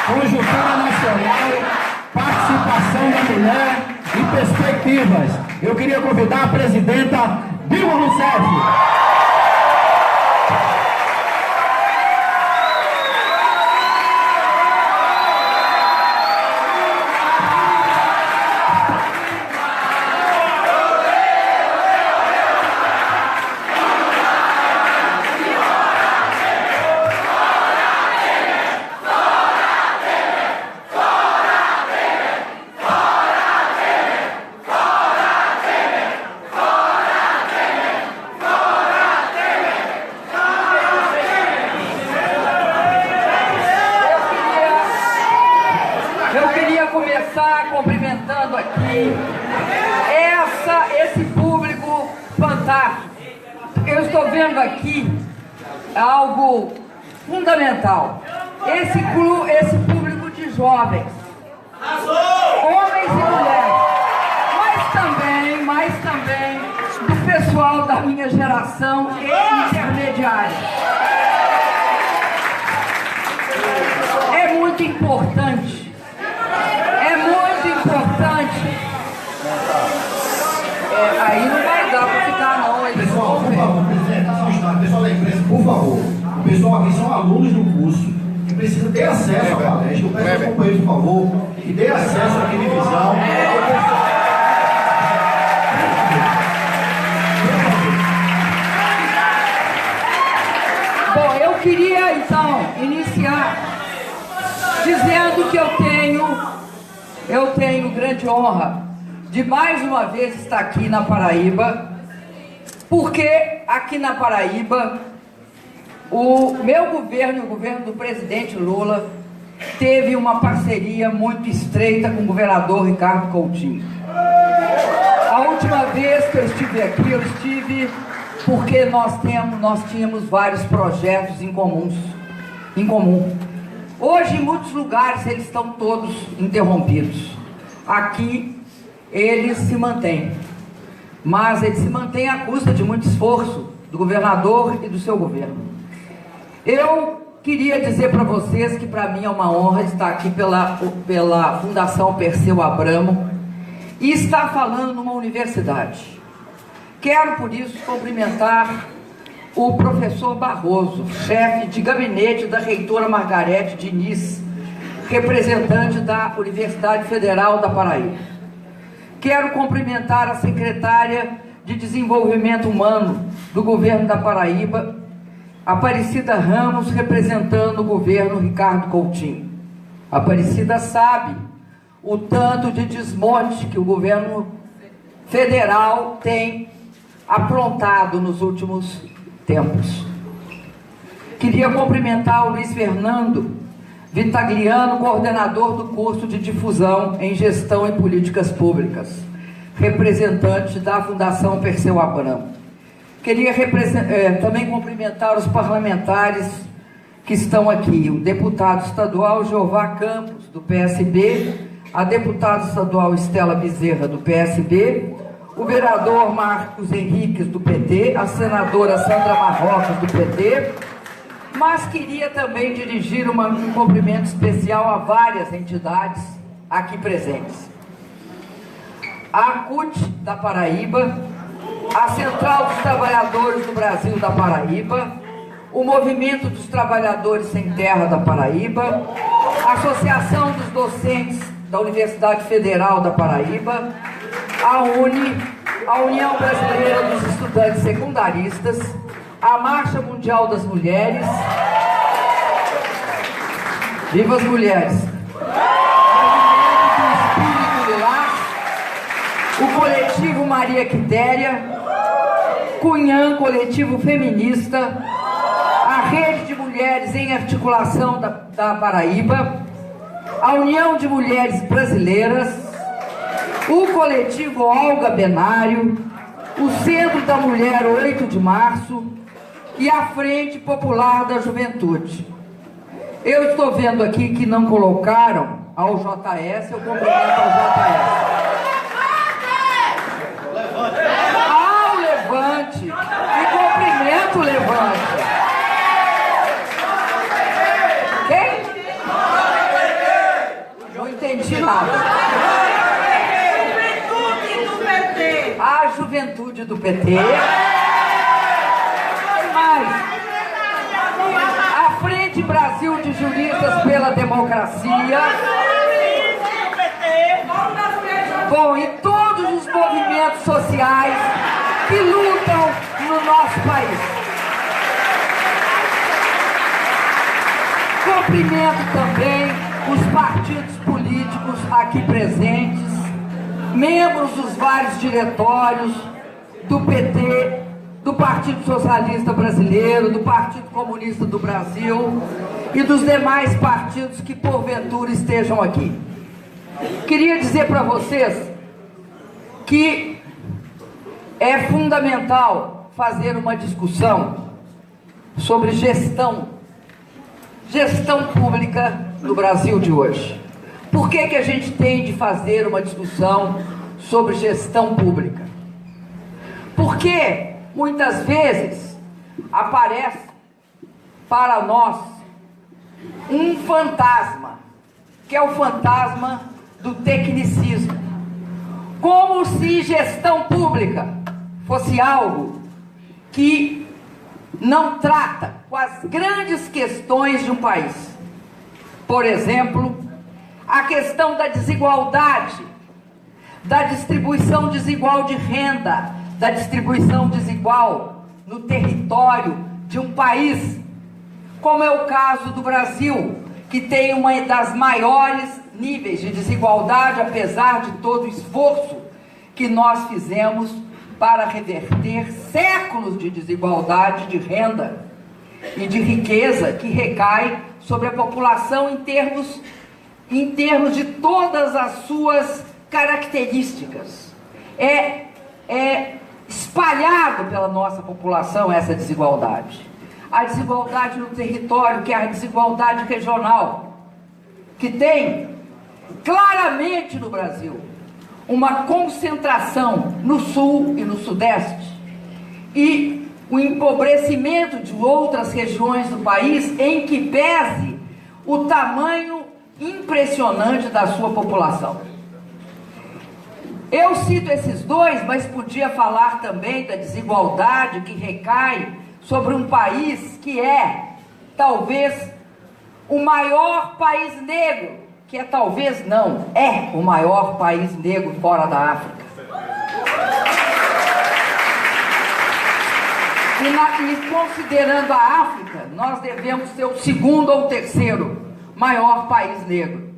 Conjuntura Nacional, Participação da Mulher e Perspectivas. Eu queria convidar a presidenta Dilma Rousseff. Cumprimentando aqui esse público fantástico. Eu estou vendo aqui algo fundamental. Esse público de jovens, homens e mulheres, mas também do pessoal da minha geração e intermediária. É muito importante. Aí não vai dar para ficar não. Pessoal, por favor, presidente, pessoal da imprensa, por favor. O pessoal aqui são alunos do curso que precisam ter acesso à palestra. Eu peço aos companheiros, por favor, que dê acesso à televisão. Bom, eu queria então iniciar dizendo que eu tenho grande honra de mais uma vez estar aqui na Paraíba, porque aqui na Paraíba o meu governo e o governo do presidente Lula teve uma parceria muito estreita com o governador Ricardo Coutinho. A última vez que eu estive aqui, eu estive porque nós tínhamos vários projetos em comum. Hoje, em muitos lugares, eles estão todos interrompidos. Aqui, eles se mantêm. Mas eles se mantêm à custa de muito esforço do governador e do seu governo. Eu queria dizer para vocês que, para mim, é uma honra estar aqui pela Fundação Perseu Abramo e estar falando numa universidade. Quero, por isso, cumprimentar o professor Barroso, chefe de gabinete da reitora Margarete Diniz, representante da Universidade Federal da Paraíba. Quero cumprimentar a secretária de Desenvolvimento Humano do governo da Paraíba, Aparecida Ramos, representando o governo Ricardo Coutinho. Aparecida sabe o tanto de desmonte que o governo federal tem aprontado nos últimos tempos. Queria cumprimentar o Luiz Fernando Vitagliano, coordenador do curso de difusão em Gestão e Políticas Públicas, representante da Fundação Perseu Abramo. Queria também cumprimentar os parlamentares que estão aqui, o deputado estadual Jeová Campos, do PSB, a deputada estadual Estela Bezerra, do PSB, o vereador Marcos Henriques, do PT, a senadora Sandra Marrocos, do PT, mas queria também dirigir um cumprimento especial a várias entidades aqui presentes. A ACUT da Paraíba, a Central dos Trabalhadores do Brasil da Paraíba, o Movimento dos Trabalhadores Sem Terra da Paraíba, a Associação dos Docentes da Universidade Federal da Paraíba, a União Brasileira dos Estudantes Secundaristas, a Marcha Mundial das Mulheres, viva as mulheres, o Espírito Lilás, o Coletivo Maria Quitéria, Cunhã, Coletivo Feminista, a Rede de Mulheres em Articulação da Paraíba, a União de Mulheres Brasileiras, o Coletivo Olga Benário, o Centro da Mulher 8 de Março e a Frente Popular da Juventude. Eu estou vendo aqui que não colocaram ao JS, eu cumprimento ao JS. Ao Levante, e cumprimento o Levante. Quem? Estado. Juventude do PT. A juventude do PT. E mais, a Frente Brasil de Juristas pela Democracia. Bom, e todos os movimentos sociais que lutam no nosso país. Cumprimento também os partidos políticos aqui presentes, membros dos vários diretórios do PT, do Partido Socialista Brasileiro, do Partido Comunista do Brasil e dos demais partidos que porventura estejam aqui. Queria dizer para vocês que é fundamental fazer uma discussão sobre gestão pública no Brasil de hoje. Por que que a gente tem de fazer uma discussão sobre gestão pública? Porque muitas vezes aparece para nós um fantasma, que é o fantasma do tecnicismo, como se gestão pública fosse algo que não trata com as grandes questões de um país. Por exemplo, a questão da desigualdade, da distribuição desigual de renda, da distribuição desigual no território de um país, como é o caso do Brasil, que tem uma das maiores níveis de desigualdade, apesar de todo o esforço que nós fizemos para reverter séculos de desigualdade de renda e de riqueza que recai sobre a população em termos de todas as suas características. É espalhado pela nossa população essa desigualdade. A desigualdade no território, que é a desigualdade regional, que tem claramente no Brasil uma concentração no sul e no sudeste e o empobrecimento de outras regiões do país, em que pese o tamanho impressionante da sua população. Eu cito esses dois, mas podia falar também da desigualdade que recai sobre um país que é, talvez, o maior país negro, que é talvez não, é o maior país negro fora da África. E considerando a África, nós devemos ser o segundo ou terceiro maior país negro.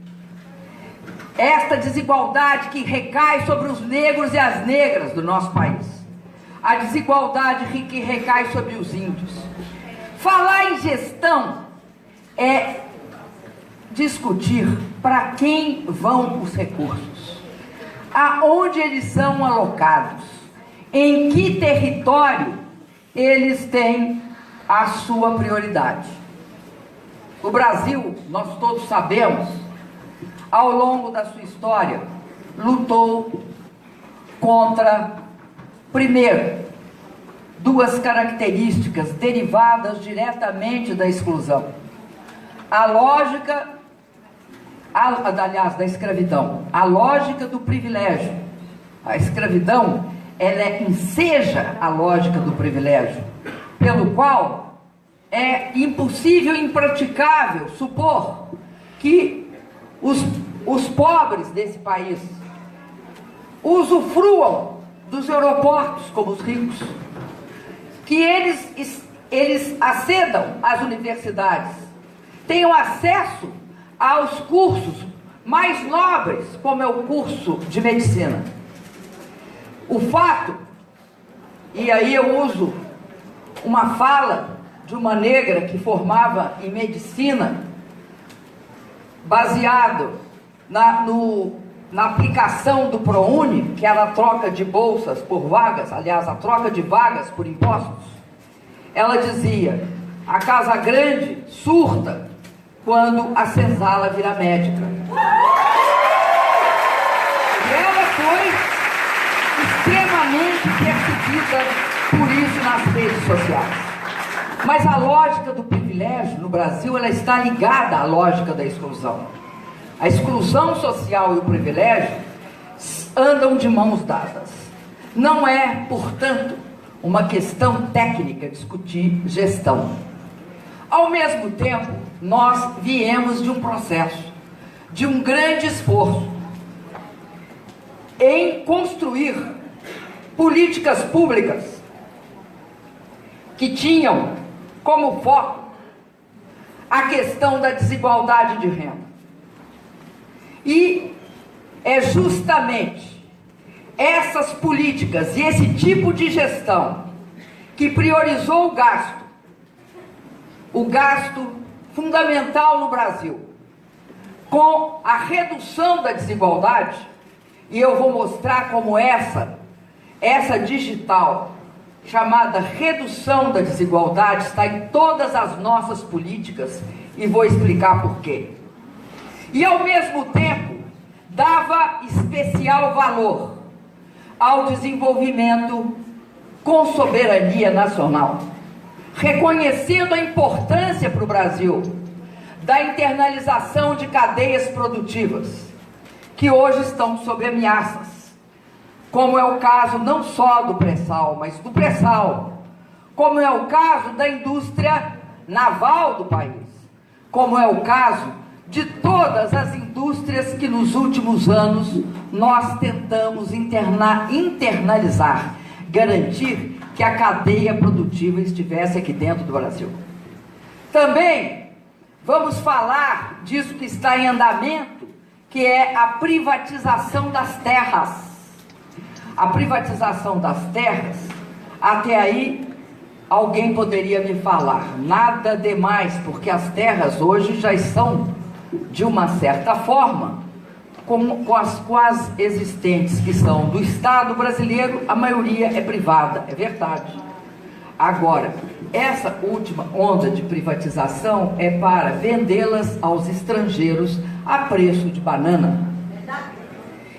Esta desigualdade que recai sobre os negros e as negras do nosso país. A desigualdade que recai sobre os índios. Falar em gestão é discutir para quem vão os recursos, aonde eles são alocados, em que território eles têm a sua prioridade. O Brasil, nós todos sabemos, ao longo da sua história, lutou contra, primeiro, duas características derivadas diretamente da exclusão. A lógica, aliás, da escravidão, a lógica do privilégio. A escravidão, ela enseja a lógica do privilégio, pelo qual é impossível, impraticável supor que os pobres desse país usufruam dos aeroportos como os ricos, que eles acedam às universidades, tenham acesso aos cursos mais nobres, como é o curso de medicina. O fato, e aí eu uso uma fala de uma negra que formava em medicina, baseado na aplicação do ProUni, que era a troca de bolsas por vagas, aliás, a troca de vagas por impostos. Ela dizia: a Casa Grande surta quando a senzala vira médica. E ela foi extremamente perseguida por isso nas redes sociais. Mas a lógica do privilégio no Brasil, ela está ligada à lógica da exclusão. A exclusão social e o privilégio andam de mãos dadas. Não é, portanto, uma questão técnica discutir gestão. Ao mesmo tempo, nós viemos de um processo, de um grande esforço em construir políticas públicas que tinham como foco a questão da desigualdade de renda. E é justamente essas políticas e esse tipo de gestão que priorizou o gasto fundamental no Brasil, com a redução da desigualdade, e eu vou mostrar como essa digital, chamada redução da desigualdade, está em todas as nossas políticas, e vou explicar por quê. E ao mesmo tempo, dava especial valor ao desenvolvimento com soberania nacional, reconhecendo a importância para o Brasil da internalização de cadeias produtivas, que hoje estão sob ameaças, como é o caso não só do pré-sal, mas do pré-sal, como é o caso da indústria naval do país, como é o caso de todas as indústrias que nos últimos anos nós tentamos internalizar, garantir que a cadeia produtiva estivesse aqui dentro do Brasil. Também vamos falar disso que está em andamento, que é a privatização das terras. A privatização das terras, até aí alguém poderia me falar, nada demais, porque as terras hoje já estão, de uma certa forma, com as quase existentes que são do Estado brasileiro, a maioria é privada, é verdade. Agora, essa última onda de privatização é para vendê-las aos estrangeiros a preço de banana.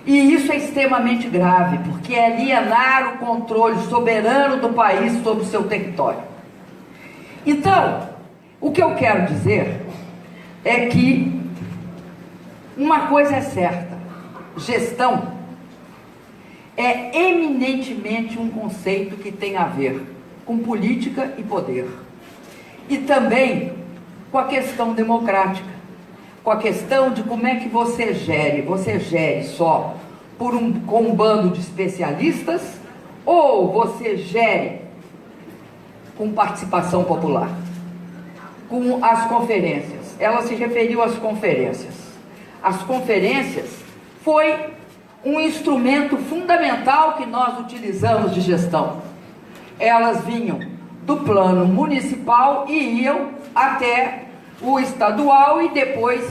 E isso é extremamente grave, porque é alienar o controle soberano do país sobre o seu território. Então, o que eu quero dizer é que uma coisa é certa: gestão é eminentemente um conceito que tem a ver com política e poder, e também com a questão democrática, com a questão de como é que você gere só com um bando de especialistas, ou você gere com participação popular. Com as conferências, ela se referiu às conferências. As conferências foi um instrumento fundamental que nós utilizamos de gestão. Elas vinham do plano municipal e iam até o estadual, e depois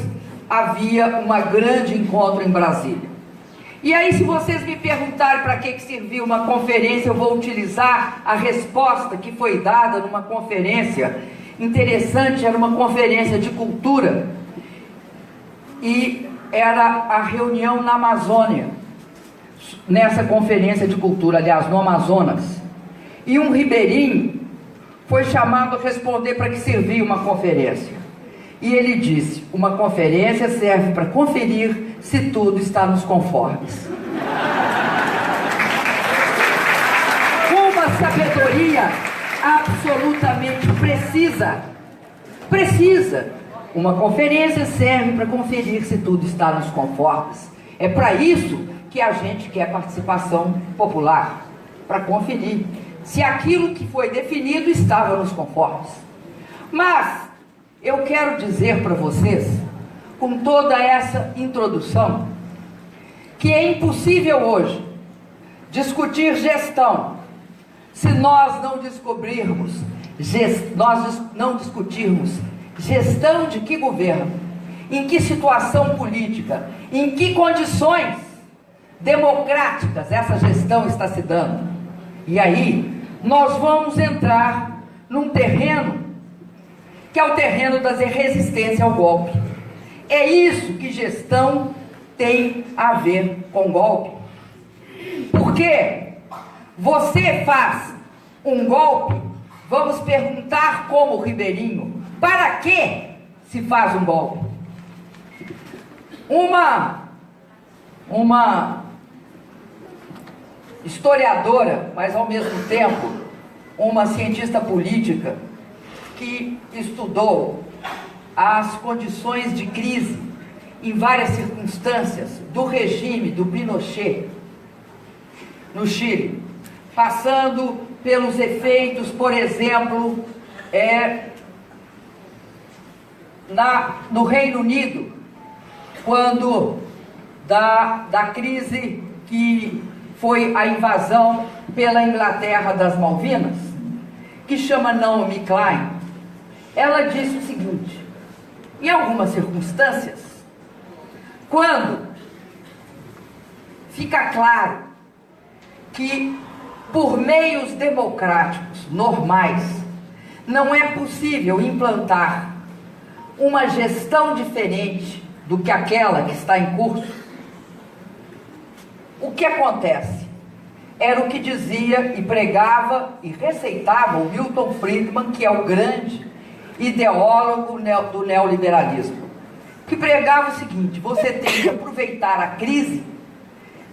havia um grande encontro em Brasília. E aí, se vocês me perguntarem para que serviu uma conferência, eu vou utilizar a resposta que foi dada numa conferência interessante. Era uma conferência de cultura, e era a reunião na Amazônia, nessa conferência de cultura, aliás, no Amazonas. E um ribeirinho foi chamado a responder para que servia uma conferência. E ele disse: uma conferência serve para conferir se tudo está nos conformes. Com uma sabedoria absolutamente precisa. Uma conferência serve para conferir se tudo está nos conformes. É para isso que a gente quer participação popular, para conferir se aquilo que foi definido estava nos conformes. Mas eu quero dizer para vocês, com toda essa introdução, que é impossível hoje discutir gestão se nós não discutirmos gestão de que governo, em que situação política, em que condições democráticas essa gestão está se dando. E aí nós vamos entrar num terreno que é o terreno da resistência ao golpe. É isso que gestão tem a ver com golpe. Porque você faz um golpe, vamos perguntar como Ribeirinho, para que se faz um golpe? Uma historiadora, mas ao mesmo tempo uma cientista política que estudou as condições de crise em várias circunstâncias do regime do Pinochet no Chile, passando pelos efeitos, por exemplo, no Reino Unido, quando da crise que foi a invasão pela Inglaterra das Malvinas, que chama Naomi Klein. Ela disse o seguinte: em algumas circunstâncias, quando fica claro que por meios democráticos normais não é possível implantar uma gestão diferente do que aquela que está em curso, o que acontece? Era o que dizia e pregava e receitava o Milton Friedman, que é o grande ideólogo do neoliberalismo, que pregava o seguinte: você tem que aproveitar a crise.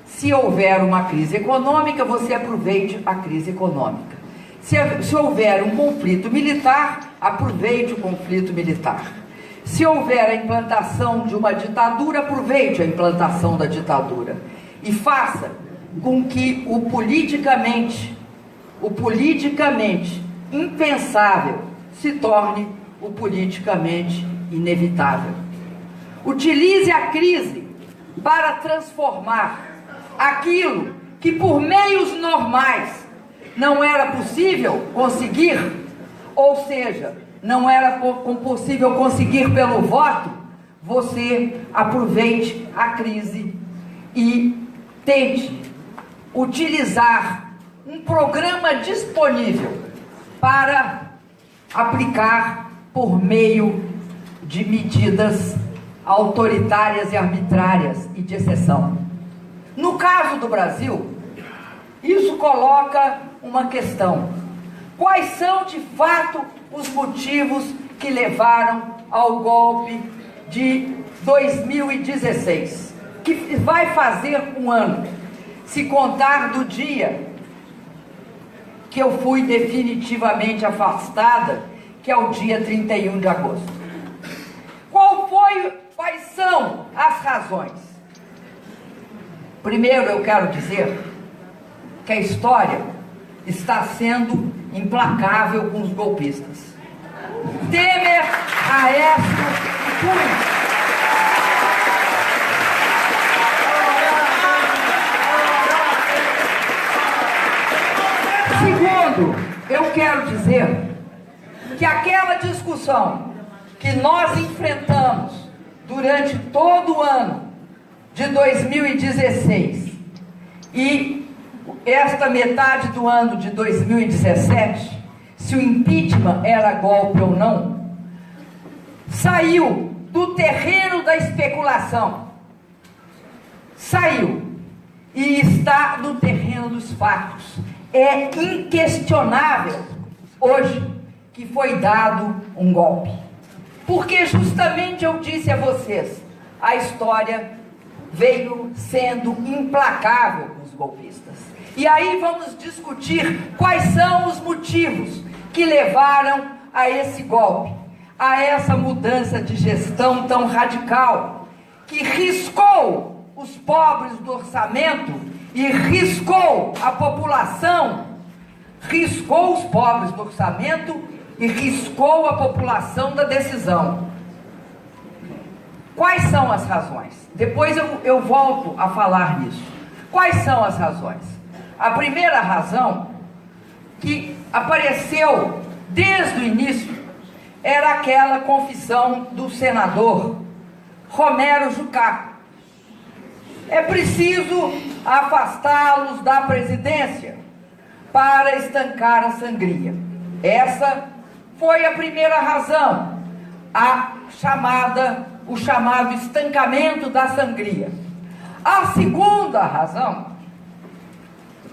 Se houver uma crise econômica, você aproveite a crise econômica. Se houver um conflito militar, aproveite o conflito militar. Se houver a implantação de uma ditadura, aproveite a implantação da ditadura. E faça com que o politicamente impensável se torne o politicamente inevitável. Utilize a crise para transformar aquilo que por meios normais não era possível conseguir, ou seja, não era possível conseguir pelo voto. Você aproveite a crise e tente utilizar um programa disponível para aplicar por meio de medidas autoritárias e arbitrárias e de exceção. No caso do Brasil, isso coloca uma questão: quais são de fato os motivos que levaram ao golpe de 2016, que vai fazer um ano, se contar do dia que eu fui definitivamente afastada, que é o dia 31 de agosto. Quais são as razões? Primeiro, eu quero dizer que a história está sendo implacável com os golpistas. Temer, Aécio e Cunha. Segundo, eu quero dizer que aquela discussão que nós enfrentamos durante todo o ano de 2016 e esta metade do ano de 2017, se o impeachment era golpe ou não, saiu do terreno da especulação, saiu e está no terreno dos fatos. É inquestionável hoje que foi dado um golpe, porque justamente eu disse a vocês, a história veio sendo implacável com os golpistas. E aí vamos discutir quais são os motivos que levaram a esse golpe, a essa mudança de gestão tão radical, que riscou os pobres do orçamento e riscou a população, riscou os pobres do orçamento e riscou a população da decisão. Quais são as razões? Depois eu volto a falar nisso. Quais são as razões? A primeira razão, que apareceu desde o início, era aquela confissão do senador Romero Jucá. É preciso afastá-los da presidência para estancar a sangria. Essa foi a primeira razão, o chamado estancamento da sangria. A segunda razão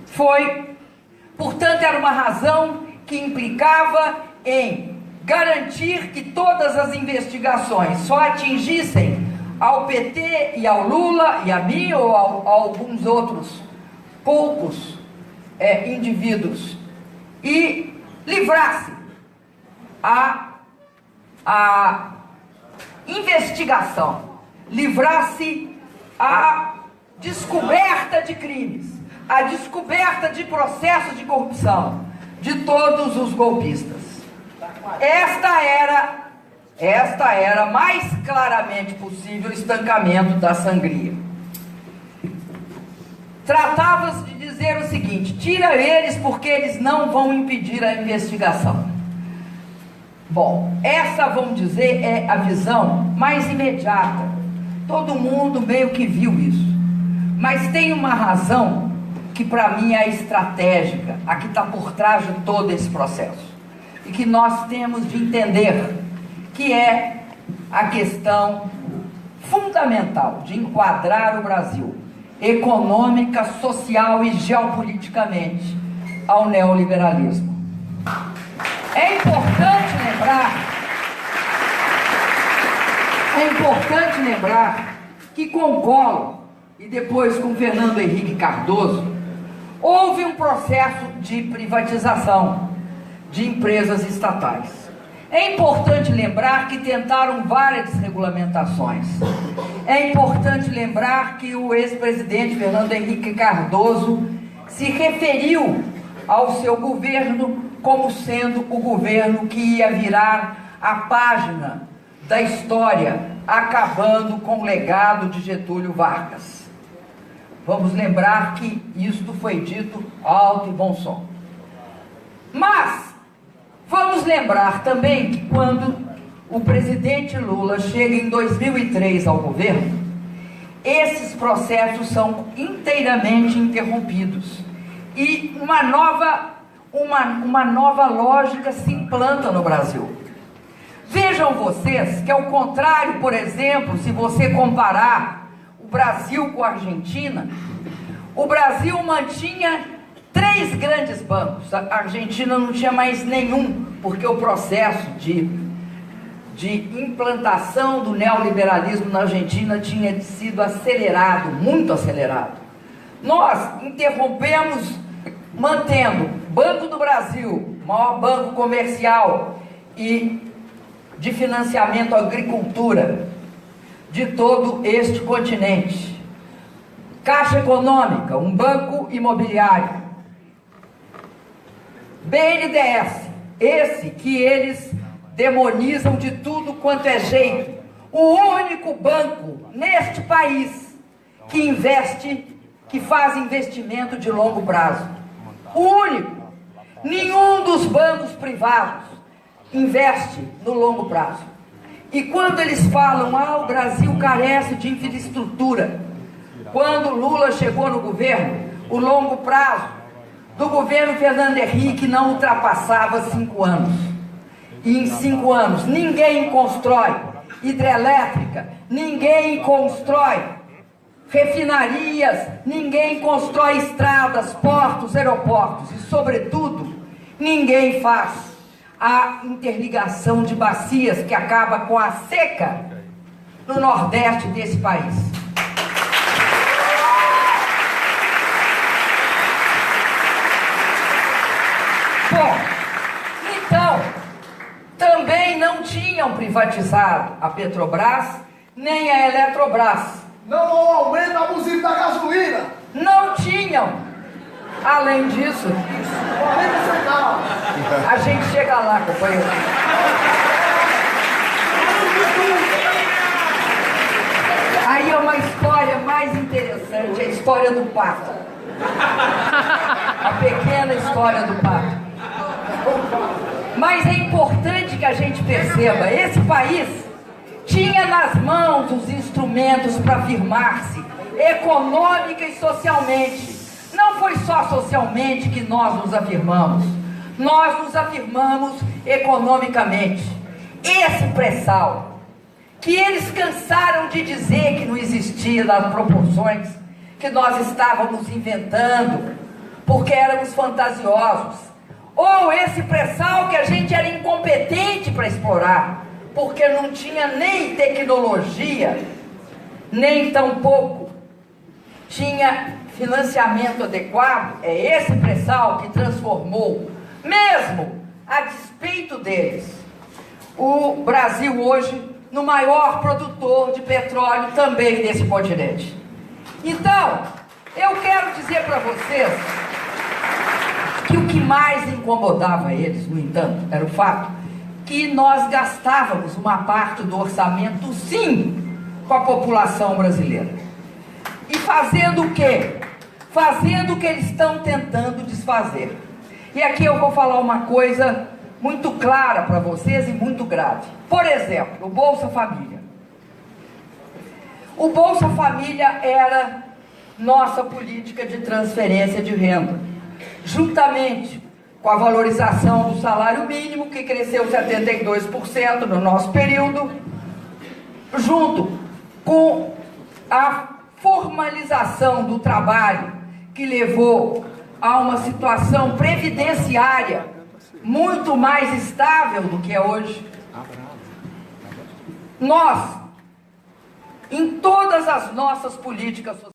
foi, portanto, era uma razão que implicava em garantir que todas as investigações só atingissem ao PT e ao Lula e a mim ou a alguns outros poucos indivíduos e livrar-se a investigação, livrar-se a descoberta de crimes, a descoberta de processos de corrupção de todos os golpistas. Esta era mais claramente possível o estancamento da sangria. Tratava-se de dizer o seguinte: tira eles porque eles não vão impedir a investigação. Bom, essa, vamos dizer, é a visão mais imediata. Todo mundo meio que viu isso. Mas tem uma razão que para mim é estratégica, a que está por trás de todo esse processo. E que nós temos de entender, que é a questão fundamental de enquadrar o Brasil econômica, social e geopoliticamente ao neoliberalismo. É importante lembrar que com Collor e depois com Fernando Henrique Cardoso houve um processo de privatização de empresas estatais. É importante lembrar que tentaram várias desregulamentações. É importante lembrar que o ex-presidente Fernando Henrique Cardoso se referiu ao seu governo como sendo o governo que ia virar a página da história, acabando com o legado de Getúlio Vargas. Vamos lembrar que isto foi dito alto e bom som. Mas vamos lembrar também que quando o presidente Lula chega em 2003 ao governo, esses processos são inteiramente interrompidos e uma nova lógica se implanta no Brasil. Vejam vocês que, ao contrário, por exemplo, se você comparar o Brasil com a Argentina, o Brasil mantinha 3 grandes bancos, a Argentina não tinha mais nenhum, porque o processo de implantação do neoliberalismo na Argentina tinha sido acelerado, muito acelerado. Nós interrompemos mantendo Banco do Brasil, maior banco comercial e de financiamento à agricultura de todo este continente. Caixa Econômica, um banco imobiliário. BNDES, esse que eles demonizam de tudo quanto é jeito. O único banco neste país que investe, que faz investimento de longo prazo. O único. Nenhum dos bancos privados investe no longo prazo. E quando eles falam, o Brasil carece de infraestrutura, quando Lula chegou no governo, o longo prazo do governo Fernando Henrique não ultrapassava 5 anos. E em 5 anos ninguém constrói hidrelétrica, ninguém constrói refinarias, ninguém constrói estradas, portos, aeroportos e, sobretudo, ninguém faz a interligação de bacias que acaba com a seca no nordeste desse país. Bom, então, também não tinham privatizado a Petrobras nem a Eletrobras. Não aumenta abusivo da gasolina. Não tinham. Além disso, a gente chega lá, companheiro. Aí é uma história mais interessante, a história do pato. A pequena história do pato. Mas é importante que a gente perceba, esse país tinha nas mãos os instrumentos para afirmar-se econômica e socialmente. Não foi só socialmente que nós nos afirmamos economicamente. Esse pré-sal, que eles cansaram de dizer que não existia nas proporções que nós estávamos inventando, porque éramos fantasiosos, ou esse pré-sal que a gente era incompetente para explorar, porque não tinha nem tecnologia nem tampouco tinha financiamento adequado. É esse pré-sal que transformou, mesmo a despeito deles, o Brasil hoje no maior produtor de petróleo também desse continente. Então, eu quero dizer para vocês que o que mais incomodava eles, no entanto, era o fato que nós gastávamos uma parte do orçamento, sim, com a população brasileira. E fazendo o quê? Fazendo o que eles estão tentando desfazer. E aqui eu vou falar uma coisa muito clara para vocês e muito grave. Por exemplo, o Bolsa Família. O Bolsa Família era nossa política de transferência de renda, juntamente com a valorização do salário mínimo, que cresceu 72% no nosso período, junto com a formalização do trabalho, que levou a uma situação previdenciária muito mais estável do que é hoje. Nós, em todas as nossas políticas sociais,